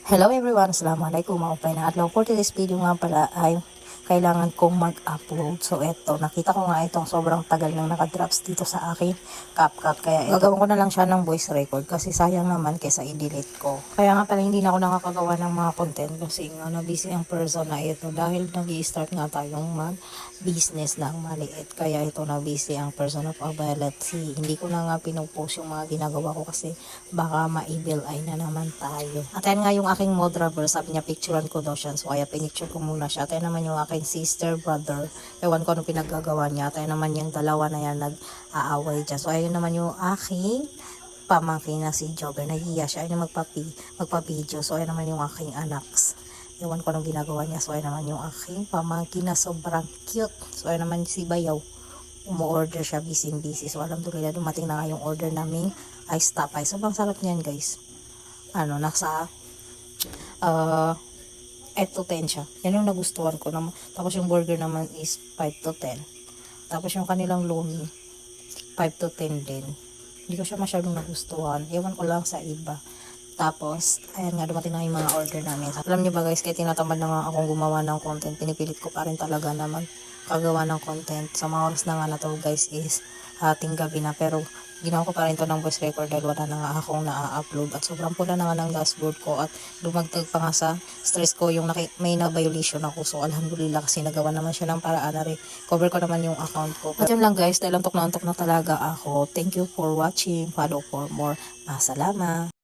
Hello everyone, assalamualaikum mga upay na adlaw. For today's video nga pala ay kailangan kong mag-upload. So eto, nakita ko nga itong sobrang tagal nang nakadrops dito sa akin CapCut. Kaya gagawin ko na lang siya ng voice record kasi sayang naman kaysa i-delete ko. Kaya nga pala hindi na ako nakakagawa ng mga content kasi nga na-busy ang person na ito dahil nag-i-start nga tayong mag-business ng maliit. Kaya ito na-busy ang person of Violet Sea. Hindi ko na nga pinupost yung mga ginagawa ko kasi baka ma-evil eye na naman tayo. At ayan nga yung aking mod rubber, sabi niya picturean ko daw siya. So kaya pinicture ko muna siya. At ayan naman yung aking sister, brother. Ewan ko anong pinaggagawa niya. At ayan naman yung dalawa na yan nag-aaway dyan. So ayun naman yung aking pamangkin na si Jobber. Nahihiya siya. Ayun yung magpa-video. So ayun naman yung aking anaks. Ewan ko anong ginagawa niya. So ayun naman yung aking pamangkin na sobrang cute. So ayun naman si Bayaw. Umu-order siya, busy. So alhamdulillah dumating na nga yung order naming ice tapay. Sobrang sarap niyan guys. Nasa 8 to 10 siya. Yan yung nagustuhan ko. Tapos yung burger naman is 5 to 10. Tapos yung kanilang lomi, 5 to 10 din. Hindi ko siya masyadong nagustuhan. Ewan ko lang sa iba. Tapos, ayan nga, dumating na yung mga order namin. Alam niyo ba guys, kaya tinatamad na nga akong gumawa ng content. Pinipilit ko pa rin talaga naman kagawa ng content. Sa mga oras na nga na to guys is ating gabi na. Pero ginawa ko pa rin to ng voice record dahil wala na nga akong na-upload. At sobrang pula na nga ng dashboard ko. At dumagdag pa nga sa stress ko yung may na-violation ako. So alhamdulillah kasi nagawa naman siya ng paraan na cover ko naman yung account ko. At yun lang guys, dahil antok na talaga ako. Thank you for watching. Follow for more. Masalama.